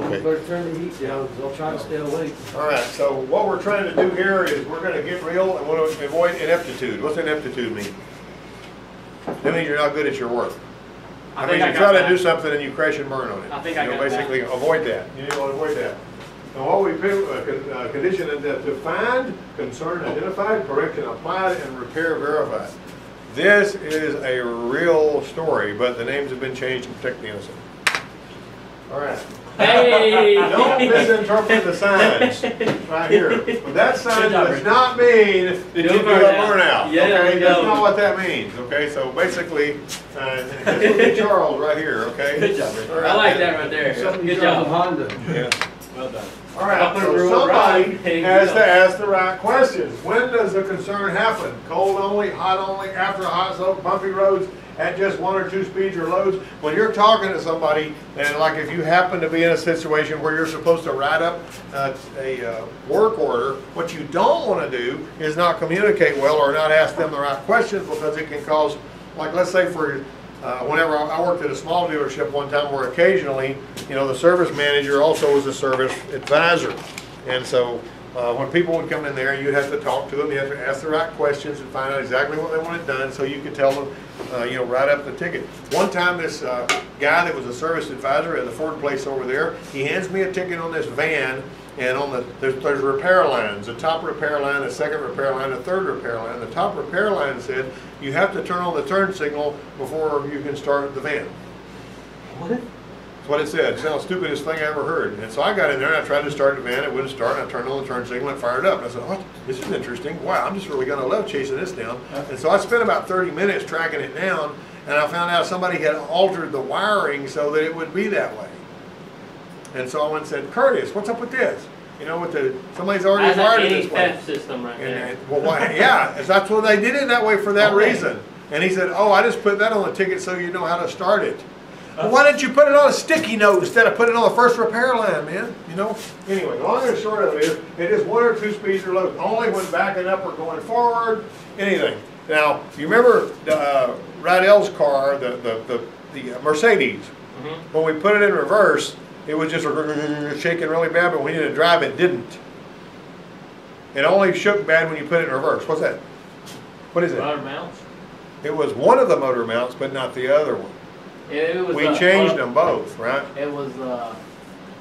Okay. Better turn the heat down because I'll try to stay awake. All right, so what we're trying to do here is we're going to get real and want to avoid ineptitude. What's ineptitude mean? That means you're not good at your work. I mean, you try to do something and you crash and burn on it. I think I got basically that. Avoid that. You need to avoid that. Now, what we condition is to find, concern, identified, correction, applied, and repair, verified. This is a real story, but the names have been changed to protect the innocent. All right. Hey! Don't misinterpret the signs right here. But that sign does not mean that you do a burnout. Yeah, okay? That's not what that means. Okay, so basically, this will be Charles right here. Okay. Good job, Rick. Right. I like that right there. Something Good from job. Honda. Yeah. Well done. All right. So somebody has to ask the right questions. When does the concern happen? Cold only, hot only, after a hot soak, bumpy roads, at just 1 or 2 speeds or loads. When you're talking to somebody, and like if you happen to be in a situation where you're supposed to write up a work order, what you don't want to do is not communicate well or not ask them the right questions, because it can cause, like let's say for whenever I worked at a small dealership one time where occasionally, you know, the service manager also was a service advisor. And so when people would come in there, you'd have to talk to them, you have to ask the right questions and find out exactly what they wanted done so you could tell them, you know, write up the ticket. One time this guy that was a service advisor at the Ford place over there, he hands me a ticket on this van, and on the there's repair lines, the top repair line, the second repair line, the third repair line. The top repair line said you have to turn on the turn signal before you can start the van. What? That's what it said. It's the stupidest thing I ever heard. And so I got in there and I tried to start the van. It wouldn't start. And I turned on the turn signal and fired up. And I said, "What? This is interesting. Wow, I'm just really going to love chasing this down." And so I spent about 30 minutes tracking it down, and I found out somebody had altered the wiring so that it would be that way. And so I went and said, "Curtis, what's up with this? You know, with somebody's already wired it this way." That's an system right there. Well, why? Yeah, that's what they did it that way for that reason. And he said, "Oh, I just put that on the ticket so you know how to start it." Well, why didn't you put it on a sticky note instead of putting it on the first repair line, man? You know? Anyway, the long and short of it is, it is 1 or 2 speeds or loads. Only when backing up or going forward, anything. Now, you remember Rydell's car, the Mercedes, when we put it in reverse, it was just shaking really bad, but when you didn't drive, it didn't. It only shook bad when you put it in reverse. What's that? What is it? Motor mounts? It was one of the motor mounts, but not the other one. It was We changed them both, right? It was the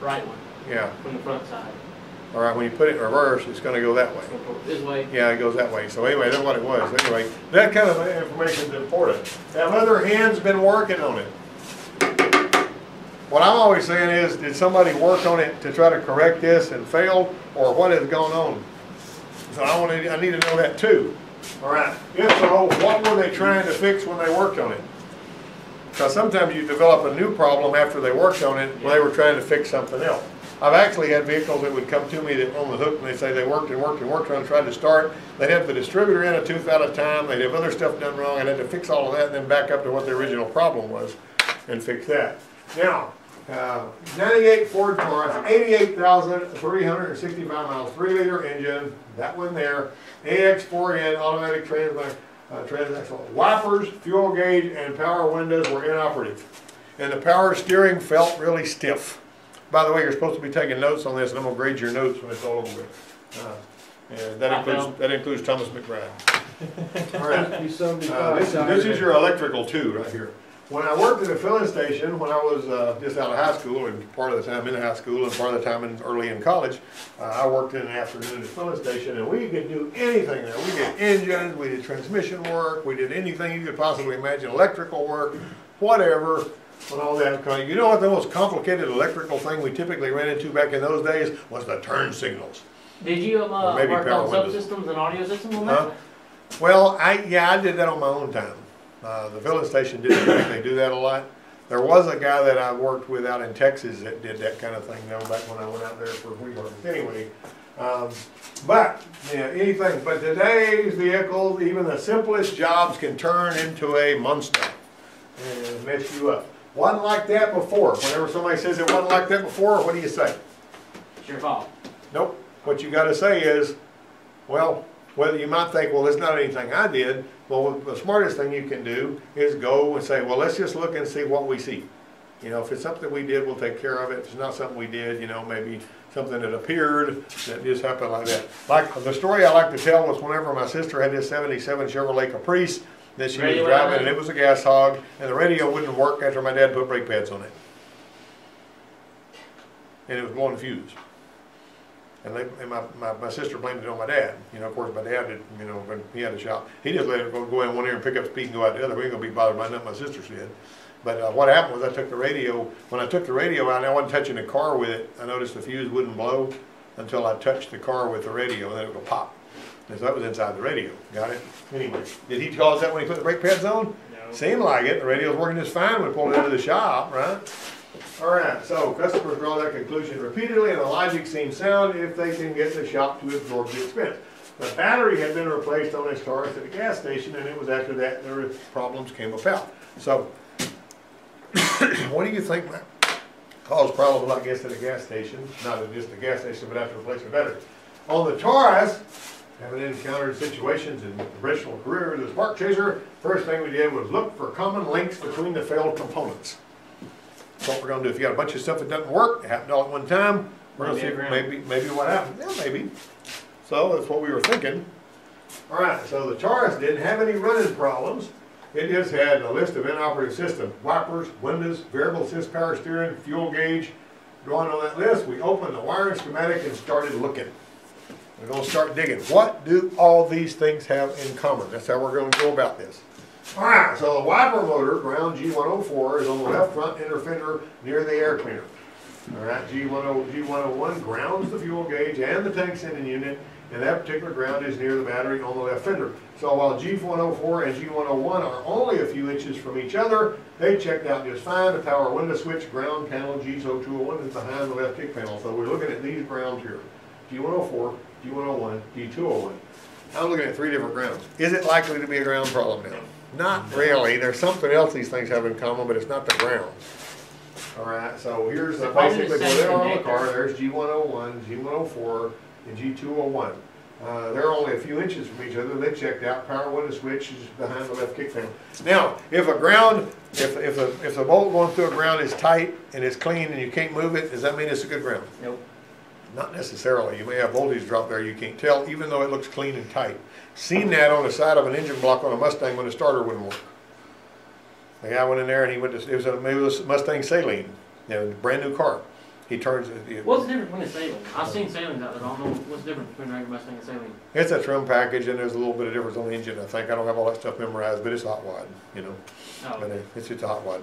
right one. Yeah. From the front side. All right, when you put it in reverse, it's going to go that way. This way. Yeah, it goes that way. So anyway, that's what it was. Anyway, that kind of information is important. Have other hands been working on it? What I'm always saying is, did somebody work on it to try to correct this and failed, or what has gone on? So I need to know that too. All right. If so, what were they trying to fix when they worked on it? Because sometimes you develop a new problem after they worked on it when they were trying to fix something else. I've actually had vehicles that would come to me that on the hook and they say they worked and worked and worked on and tried to start. They'd have the distributor in a tooth out of time, they'd have other stuff done wrong, and had to fix all of that and then back up to what the original problem was and fix that. Now, 98 Ford car, 88,365 miles, 3-liter engine, that one there, AX4N automatic transaxle. Wipers, fuel gauge, and power windows were inoperative. And the power steering felt really stiff. By the way, you're supposed to be taking notes on this, and I'm going to grade your notes when it's all over with. And that includes Thomas McBride. All right. This is your electrical too, right here. When I worked at a filling station, when I was just out of high school, and part of the time in high school and part of the time early in college, I worked in an afternoon at a filling station, and we could do anything there. We did engines, we did transmission work, we did anything you could possibly imagine, electrical work, whatever, and all that. You know what the most complicated electrical thing we typically ran into back in those days was the turn signals. Did you work on subsystems and audio systems on that? Well, I did that on my own time. The filling station didn't they do that a lot. There was a guy that I worked with out in Texas that did that kind of thing, though, back when I went out there for wheat harvest. Anyway, but yeah, anything. But today's vehicles, even the simplest jobs can turn into a monster and mess you up. Wasn't like that before. Whenever somebody says it wasn't like that before, what do you say? It's your fault. Nope. What you got to say is, well, whether you might think, well, it's not anything I did. Well, the smartest thing you can do is go and say, well, let's just look and see what we see. You know, if it's something we did, we'll take care of it. If it's not something we did, you know, maybe something that appeared that just happened like that. Like the story I like to tell was whenever my sister had this 77 Chevrolet Caprice that she was driving, and it was a gas hog, and the radio wouldn't work after my dad put brake pads on it. And it was blowing the fuse. And my sister blamed it on my dad. You know, of course, my dad did, you know, when he had a shop, he just let it go in one ear and pick up speed and go out the other. We ain't gonna be bothered by nothing my sister said. But what happened was I took the radio, when I took the radio out and I wasn't touching the car with it, I noticed the fuse wouldn't blow until I touched the car with the radio, and then it would pop. And so that was inside the radio. Got it? Anyway, did he cause that when he put the brake pads on? No. Seemed like it. The radio's working just fine when we pulled it into the shop, right? All right, so customers draw that conclusion repeatedly, and the logic seems sound if they can get the shop to absorb the expense. The battery had been replaced on this Taurus at the gas station, and it was after that the problems came about. So, what do you think caused problems, I guess, at a gas station? Not at just the gas station, but after replacing the battery. On the Taurus, having encountered situations in the professional career as a spark chaser, first thing we did was look for common links between the failed components. That's what we're going to do. If you got a bunch of stuff that doesn't work, it happened all at one time, we're going to see maybe what happened. Yeah, maybe. So that's what we were thinking. All right, so the Taurus didn't have any running problems. It just had a list of inoperative systems: wipers, windows, variable assist power steering, fuel gauge. Drawing on that list, we opened the wiring schematic and started looking. We're going to start digging. What do all these things have in common? That's how we're going to go about this. All right, so the wiper motor, ground G104, is on the left front inner fender near the air cleaner. All right, G101 grounds the fuel gauge and the tank sending unit, and that particular ground is near the battery on the left fender. So while G104 and G101 are only a few inches from each other, they checked out just fine. The power window switch ground panel G0201 is behind the left kick panel. So we're looking at these grounds here: G104, G101, G201. I'm looking at three different grounds. Is it likely to be a ground problem now? Not really. There's something else these things have in common, but it's not the ground. All right, so here's basically where they are on the car. There's G101, G104, and G201. They're only a few inches from each other. They checked out. Power window switch is behind the left kick panel. Now, if a ground, if the bolt going through a ground is tight and it's clean and you can't move it, does that mean it's a good ground? Nope. Not necessarily. You may have voltage drop there, you can't tell, even though it looks clean and tight. Seen that on the side of an engine block on a Mustang when the starter wouldn't work. The guy went in there and he went to, it was a Mustang Saline, you know, brand new car. He turns it. What's the difference between a Saline? I've seen Salines out there. I don't know what's the difference between a regular Mustang and Saline. It's a trim package, and there's a little bit of difference on the engine, I think. I don't have all that stuff memorized, but it's hot wad, you know. Oh. But it's a hot wad.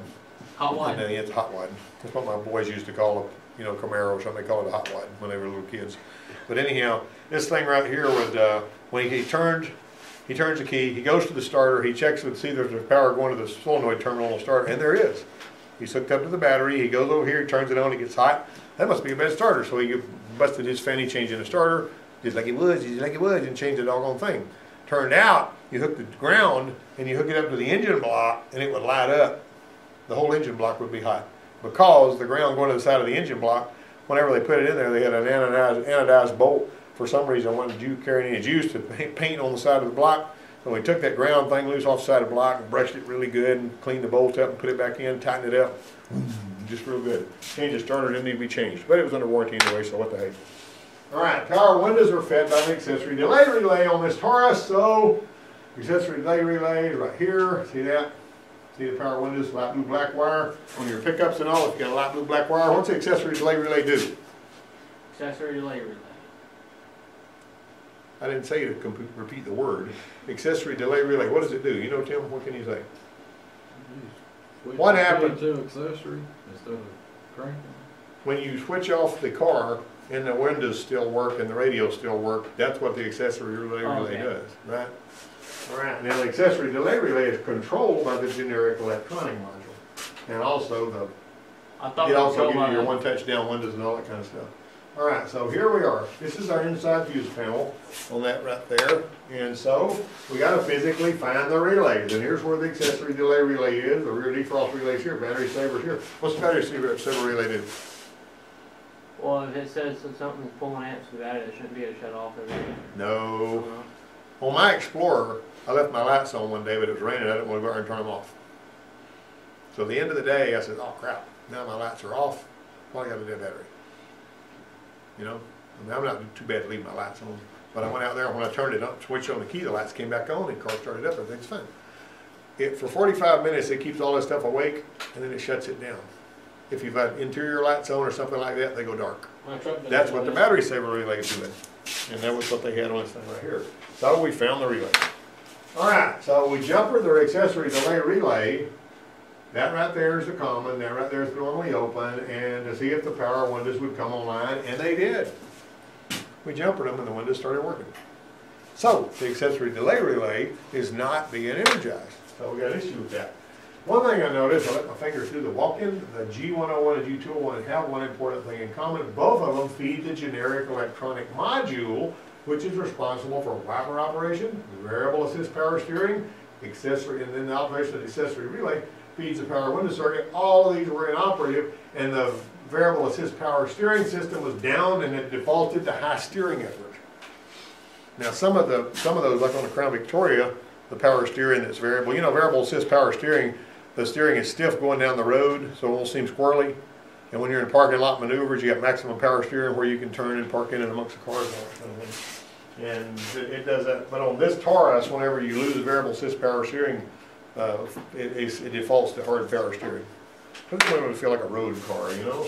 Hot wad? It's hot wad. That's what my boys used to call it, you know, Camaro or something. They call it a hot wad when they were little kids. But anyhow, this thing right here would, when he turns the key, he goes to the starter, he checks to see there's power going to the solenoid terminal on the starter, and there is. He's hooked up to the battery, he goes over here, he turns it on, it gets hot. That must be a bad starter. So he busted his fanny changing the starter, just like it was, and changed the doggone thing. Turned out, you hook the ground, and you hook it up to the engine block, and it would light up. The whole engine block would be hot. Because the ground going to the side of the engine block, whenever they put it in there, they had an anodized bolt. For some reason, wasn't carrying any juice to paint on the side of the block. So we took that ground thing loose off the side of the block and brushed it really good and cleaned the bolt up and put it back in, tightened it up. Just real good. Change the starter, didn't need to be changed. But it was under warranty anyway, so what the heck. All right, power windows are fed by the accessory delay relay on this Taurus. So, accessory delay relay is right here. See that? See the power windows, light blue black wire. On your pickups and all, if you got a light blue black wire, what's the accessory delay relay do? Accessory delay relay. I didn't say to repeat the word. Accessory delay relay. What does it do? You know, Tim, what can you say? What happens to accessory instead of cranking? When you switch off the car and the windows still work and the radio still work? That's what the accessory relay does, right? All right. Now the accessory delay relay is controlled by the generic electronic module, and also it also gives you your one-touch down windows and all that kind of stuff. All right, so here we are. This is our inside fuse panel on that right there. And so we got to physically find the relays. And here's where the accessory delay relay is. The rear defrost relay's here, battery saver's here. What's the battery saver relay do? Well, if it says something's pulling amps to the battery, it shouldn't be able to shut off every day. No. On my Explorer, I left my lights on one day, but it was raining. I didn't want to go out and turn them off. So at the end of the day, I said, oh crap, Now my lights are off. Well, I got a dead battery. You know, I mean, I'm not too bad to leave my lights on, but I went out there and when I turned it up, switched on the key, the lights came back on, and the car started up. Everything's fine. For 45 minutes, it keeps all this stuff awake, and then it shuts it down. If you've got interior lights on or something like that, they go dark. That's what the battery saver relay is doing, and that was what they had on this thing right here. So we found the relay. All right, so we jumpered the accessory delay relay. That right there is the common, that right there is normally open, and to see if the power windows would come online, and they did. We jumpered them and the windows started working. So, the accessory delay relay is not being energized. So we got an issue with that. One thing I noticed, I let my fingers do the walk-in, the G101 and G201 have one important thing in common. Both of them feed the generic electronic module, which is responsible for wiper operation, variable assist power steering, accessory, and then the operation of the accessory relay feeds the power window circuit. All of these were inoperative, and the variable assist power steering system was down, and it defaulted to high steering effort. Now some of those, like on the Crown Victoria, the power steering that's variable, you know, variable assist power steering, the steering is stiff going down the road, so it won't seem squirrely. And when you're in parking lot maneuvers, you got maximum power steering where you can turn and park in and amongst the cars and all that kind of thing. And it does that. But on this Taurus, whenever you lose variable assist power steering, it defaults to hard power steering. Doesn't want to feel like a road car, you know.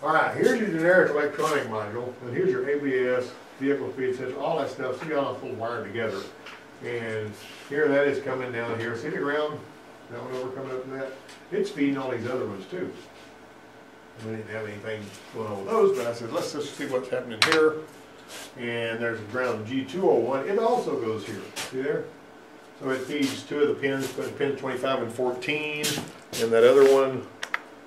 All right, here's your generic electronic module, and here's your ABS, vehicle speed sensor, all that stuff. See how it's all wired together. And here that is coming down here. See the ground? That one over coming up to that? It's feeding all these other ones too. We didn't have anything going on with those, but I said, let's just see what's happening here. And there's a ground G201. It also goes here. See there? So it feeds two of the pins, pin 25 and 14. And that other one,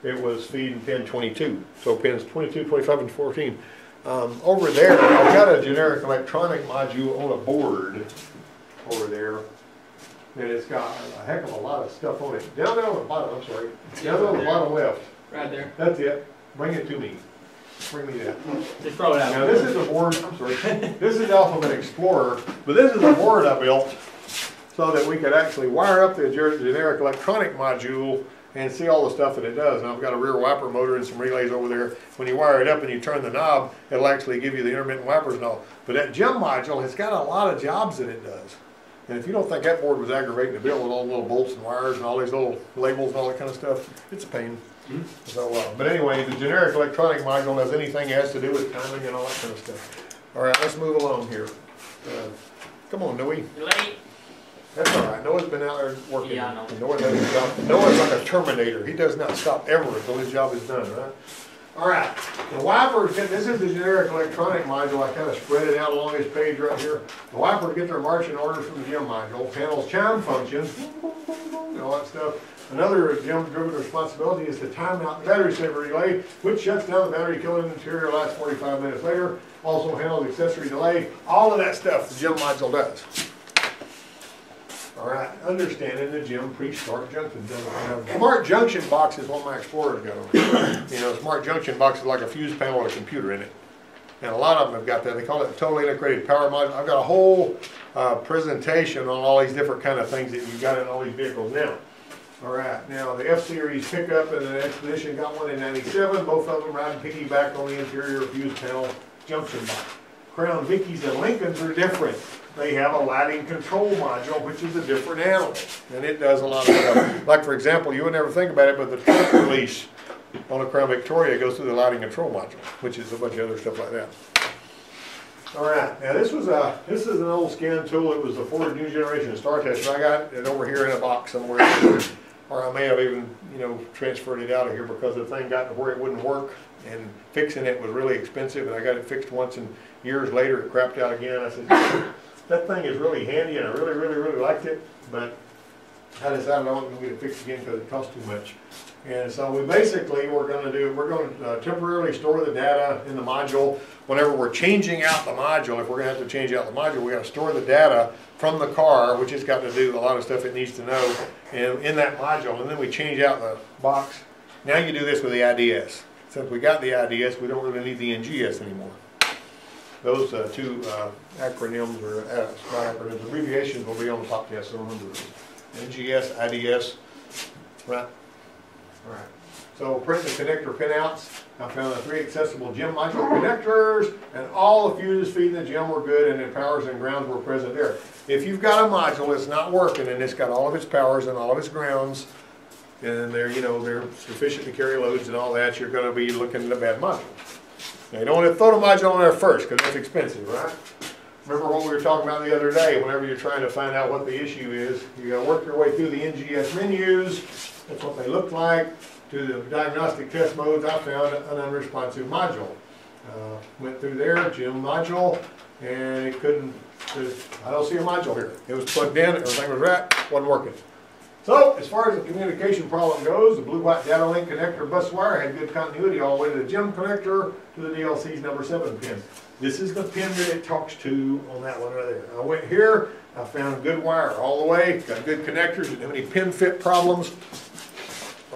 it was feeding pin 22. So pins 22, 25, and 14. Over there, I've got a generic electronic module on a board over there. And it's got a heck of a lot of stuff on it. Down there on the bottom, I'm sorry. Down on the bottom left. Right there. That's it. Bring it to me. Bring me that. Just throw it out. Now this is a board, I'm sorry, this is Alphabet Explorer, but this is a board I built so that we could actually wire up the generic electronic module and see all the stuff that it does. And I've got a rear wiper motor and some relays over there. When you wire it up and you turn the knob, it'll actually give you the intermittent wipers and all. But that gem module has got a lot of jobs that it does. And if you don't think that board was aggravating to build with all the little bolts and wires and all these little labels and all that kind of stuff, it's a pain. So, but anyway, the generic electronic module does anything that has to do with timing and all that kind of stuff. All right, let's move along here. Come on, Noe. You're late. That's all right. Noah's been out there working. Yeah, I know. Noah does his job. Noah's like a Terminator. He does not stop ever until his job is done, right? All right. The wipers, this is the generic electronic module. I kind of spread it out along this page right here. The wipers get their marching orders from the gem module. Handles chime functions, and all that stuff. Another gem-driven responsibility is to time out the battery saver relay, which shuts down the battery, killing the interior lights 45 minutes later. Also handles accessory delay. All of that stuff the gem module does. All right, understanding the gem pre-start junction doesn't have. Smart junction box is what my Explorer's got on it. You know, smart junction box is like a fuse panel with a computer in it. And a lot of them have got that. They call it a totally integrated power module. I've got a whole presentation on all these different kind of things that you've got in all these vehicles now. All right, now the F-Series pickup and the Expedition got one in '97. Both of them riding piggyback on the interior fuse panel junction box. Crown Vickies and Lincolns are different. They have a lighting control module, which is a different animal, and it does a lot of stuff. Like, for example, you would never think about it, but the trunk release on a Crown Victoria goes through the lighting control module, which is a bunch of other stuff like that. All right, now this is an old scan tool. It was the Ford new generation Star Tester. I got it over here in a box somewhere, or I may have even, you know, transferred it out of here because the thing got to where it wouldn't work, and fixing it was really expensive. And I got it fixed once, and years later it crapped out again. I said, that thing is really handy, and I really, really, really liked it, but I decided I wasn't going to get it fixed again because it cost too much. And so we're going to temporarily store the data in the module. Whenever we're changing out the module, if we're going to have to change out the module, we got to store the data from the car, which has got to do a lot of stuff it needs to know, and in that module, and then we change out the box. Now you do this with the IDS. Since we got the IDS, we don't really need the NGS anymore. Those two acronyms, or not acronyms, abbreviations will be on the top test, so remember those. NGS, IDS, right? All right. So print the connector pinouts. I found the 3 accessible gym module connectors, and all the fuses feeding the gym were good, and the powers and grounds were present there. If you've got a module that's not working and it's got all of its powers and all of its grounds, and they're, you know, they're sufficient to carry loads and all that, you're going to be looking at a bad module. Now you don't want to throw the module on there first because that's expensive, right? Remember what we were talking about the other day, whenever you're trying to find out what the issue is, you got to work your way through the NGS menus. That's what they look like. To the diagnostic test modes, I found an unresponsive module. Went through there, gym module, and it couldn't, I don't see a module here. It was plugged in, everything was right, wasn't working. So, as far as the communication problem goes, the blue-white data link connector bus wire had good continuity all the way to the gym connector to the DLC's number 7 pin. This is the pin that it talks to on that one right there. I went here, I found good wire all the way, got good connectors, didn't have any pin fit problems.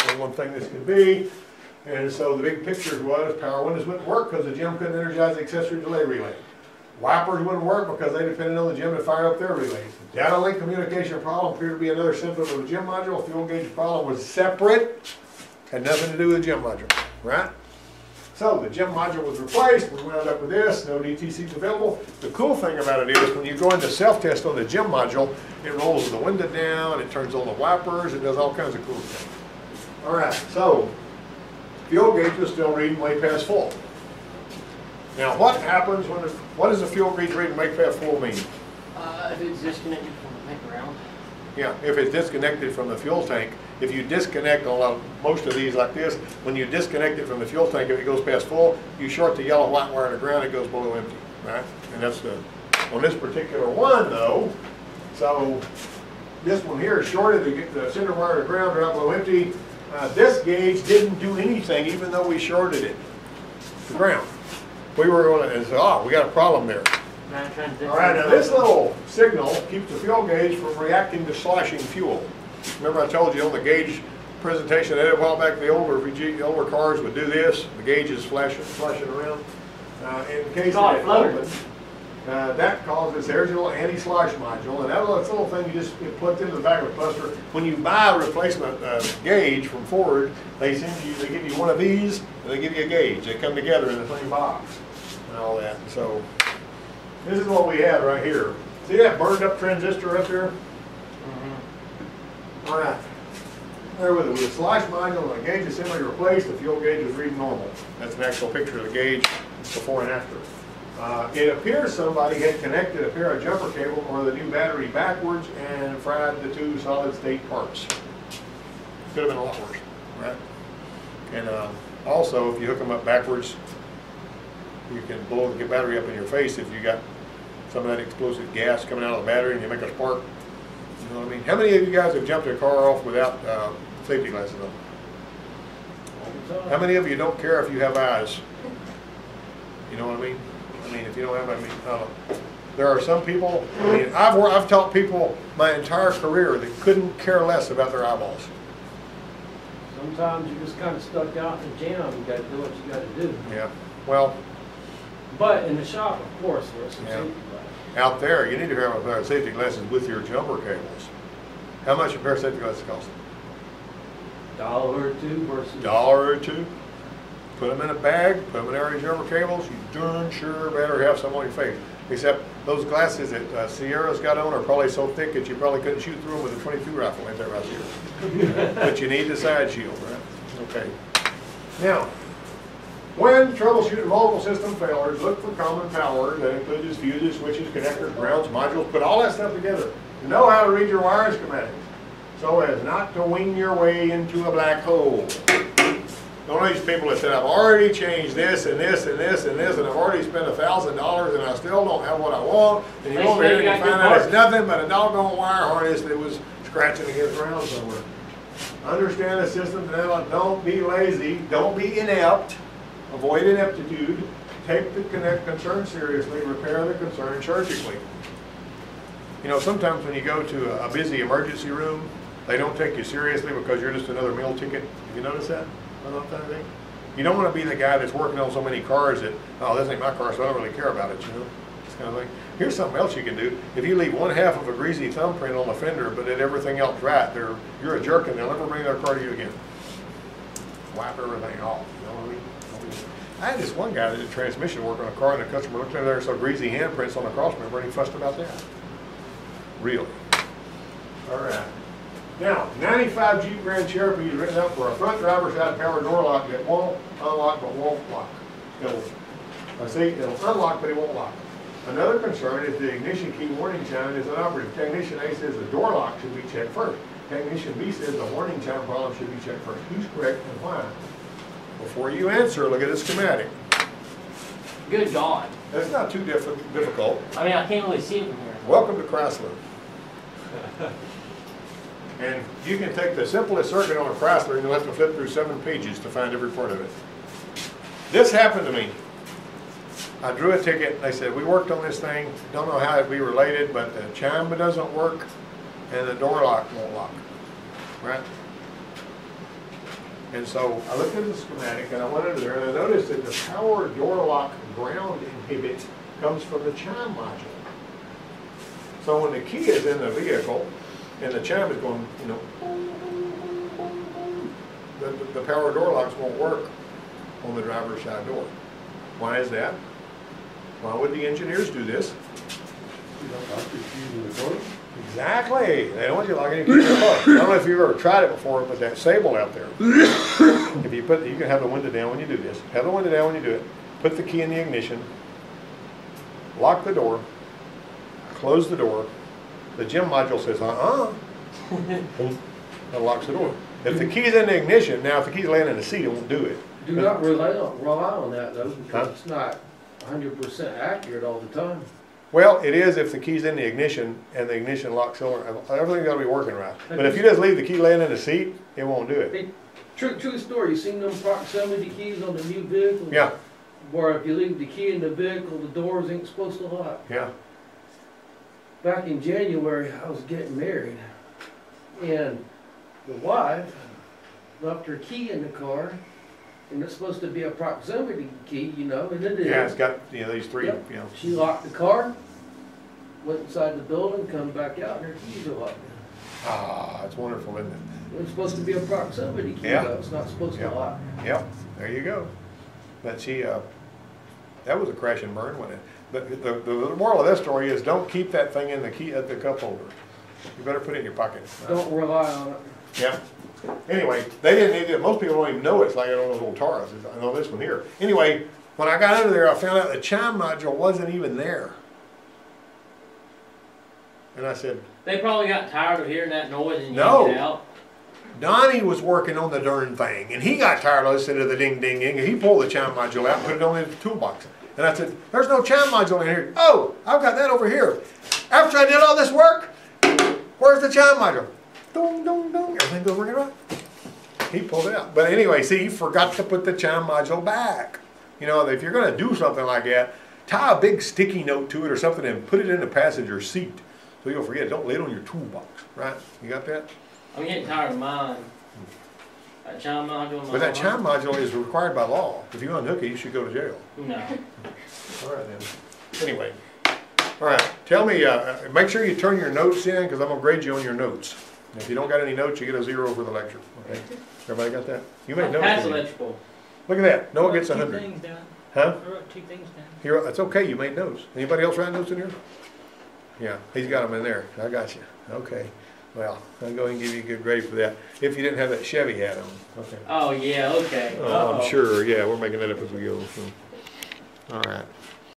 Only one thing this could be. And so the big picture was power windows wouldn't work because the gym couldn't energize the accessory delay relay. Wipers wouldn't work because they depended on the gym to fire up their relays. Data link communication problem appeared to be another symptom of the gym module. Fuel gauge problem was separate, had nothing to do with the gym module, right? So the gym module was replaced. We wound up with this, no DTCs available. The cool thing about it is when you go into self-test on the gym module, it rolls the window down, it turns on the wipers, it does all kinds of cool things. All right, so fuel gauge is still reading way past full. Now, what happens when what does the fuel gauge reading way past full mean? If it's disconnected from the tank ground. Yeah, if it's disconnected from the fuel tank, if you disconnect on most of these like this, when you disconnect it from the fuel tank, if it goes past full, you short the yellow white wire in the ground, it goes below empty, right? And that's the, on this particular one though, so this one here is shorted, to get the center wire to ground right below empty. This gauge didn't do anything even though we shorted it to ground. We were going to say, oh, we got a problem there. All right, now this little signal keeps the fuel gauge from reacting to sloshing fuel. Remember I told you on the gauge presentation I did a while back, the older cars would do this. The gauge is flashing around. In case it opened, that causes, there's a little anti-slosh module, and that little thing you just put into the back of the cluster. When you buy a replacement gauge from Ford, they give you one of these, and they give you a gauge. They come together in the same box and all that. So this is what we have right here. See that burned up transistor up there? Mm-hmm. All right. There with a slosh module and a gauge assembly replaced, the fuel gauge is reading normal. That's an actual picture of the gauge before and after. It appears somebody had connected a pair of jumper cable or the new battery backwards and fried the 2 solid state parts. Could have been a lot worse, right? And also, if you hook them up backwards, you can blow the battery up in your face if you got some of that explosive gas coming out of the battery and you make a spark. You know what I mean? How many of you guys have jumped a car off without safety glasses on? How many of you don't care if you have eyes? You know what I mean? I mean, if you don't have, I don't know. There are some people, I mean, I've taught people my entire career that couldn't care less about their eyeballs. Sometimes you're just kind of stuck out in the jam. You got to do what you got to do. Yeah. Well. But in the shop, of course, there's some safety glasses. Out there, you need to have a pair of safety glasses with your jumper cables. How much a pair of safety glasses cost? $1 or $2 versus $1 or $2. Put them in a bag, put them in area jumper cables. You darn sure better have some on your face. Except those glasses that Sierra's got on are probably so thick that you probably couldn't shoot through them with a .22 rifle, ain't that right, Sierra? But you need the side shield, right? Okay. Now, when troubleshooting multiple system failures, look for common power that includes fuses, switches, connectors, grounds, modules. Put all that stuff together. You know how to read your wire schematics so as not to wing your way into a black hole. One of these people that said, I've already changed this and this and this and this, and I've already spent $1,000 and I still don't have what I want, and you go over here and you find out it's nothing but a doggone wire harness that was scratching against the ground somewhere. Understand the system, don't be lazy, don't be inept, avoid ineptitude, take the concern seriously, repair the concern surgically. You know, sometimes when you go to a busy emergency room, they don't take you seriously because you're just another meal ticket. Have you noticed that? You don't want to be the guy that's working on so many cars that, oh, this ain't my car, so I don't really care about it, you know, this kind of thing. Here's something else you can do. If you leave 1/2 of a greasy thumbprint on the fender, but did everything else right, you're a jerk and they'll never bring their car to you again. wipe everything off, you know what I mean? I had this one guy that did transmission work on a car, and the customer looked in there and saw greasy handprints on the cross member, and he fussed about that. Really? All right. Now, 95 Jeep Grand Cherokee is written up for a front driver's side power door lock that won't unlock but won't lock. It'll unlock but it won't lock. Another concern is the ignition key warning chime is inoperative. Technician A says the door lock should be checked first. Technician B says the warning chime problem should be checked first. Who's correct and why? Before you answer, look at the schematic. Good God. That's not too difficult. I mean, I can't really see it from here. Welcome to Chrysler. And you can take the simplest circuit on a Chrysler and you'll have to flip through 7 pages to find every part of it. This happened to me. I drew a ticket. They said, we worked on this thing. Don't know how it'd be related, but the chime doesn't work and the door lock won't lock. Right? And so I looked at the schematic and I went under there and I noticed that the power door lock ground inhibit comes from the chime module. So when the key is in the vehicle and the chime is going, you know, the power door locks won't work on the driver's side door. Why is that? Why would the engineers do this? You don't lock your keys in the door? Exactly. They don't want you locking your keys in the car. I don't know if you've ever tried it before, but that Sable out there. If you put, you can have the window down when you do this. Have the window down when you do it. Put the key in the ignition. Lock the door. Close the door. The gym module says, It locks the door. If the key's in the ignition, now if the key's laying in the seat, it won't do it. Do not rely on that though, because it's not 100% accurate all the time. Well, it is if the key's in the ignition and the ignition lock cylinder, everything's got to be working right. But if you just leave the key laying in the seat, it won't do it. Hey, true story. You seen them proximity keys on the new vehicles? Yeah, Where if you leave the key in the vehicle, the doors ain't supposed to lock. yeah. Back in January, I was getting married, and the wife left her key in the car, and it's supposed to be a proximity key, you know, and it is. Yeah, it's got, you know, these three, Yep. you know. She locked the car, went inside the building, come back out, and her keys are locked. Ah, it's wonderful, isn't it? It's supposed to be a proximity key, Yeah. though. It's not supposed Yeah. to lock. Yep, there you go. But she, that was a crash and burn, wasn't it? The moral of this story is don't keep that thing in the key at the cup holder. You better put it in your pocket. Don't rely on it. Yeah. Anyway, they didn't need it. Most people don't even know it's like it on those old Taurus. I know this one here. Anyway, when I got under there, I found out the chime module wasn't even there. And I said, They probably got tired of hearing that noise and No. yanked it out. Donnie was working on the darn thing, and he got tired of listening to the ding, ding, ding, and he pulled the chime module out and put it on in the toolbox. And I said, there's no chime module in here. Oh, I've got that over here. After I did all this work, where's the chime module? Dong, dong, dong. Everything goes ringing right. He pulled it out. But anyway, see, he forgot to put the chime module back. You know, if you're going to do something like that, tie a big sticky note to it or something and put it in the passenger seat. So you'll forget it. Don't lay it on your toolbox, right? You got that? I'm getting tired of mine. That chime module. But that chime module is required by law. If you unhook it, you should go to jail. No. All right, then. Anyway. All right. Tell me, make sure you turn your notes in because I'm going to grade you on your notes. And if you don't got any notes, you get a 0 for the lecture. Okay? Everybody got that? You made notes. Pass didn't you? electrical. Look at that. Noah gets Two 100. things down. Huh? I wrote 2 things down. Here, that's okay. You made notes. Anybody else write notes in here? Yeah, he's got them in there. I got you. Okay. Well, I'll go ahead and give you a good grade for that. If you didn't have that Chevy hat on. Okay. Oh yeah, okay. Oh, I'm sure. Yeah, we're making that up as we go. So. All right.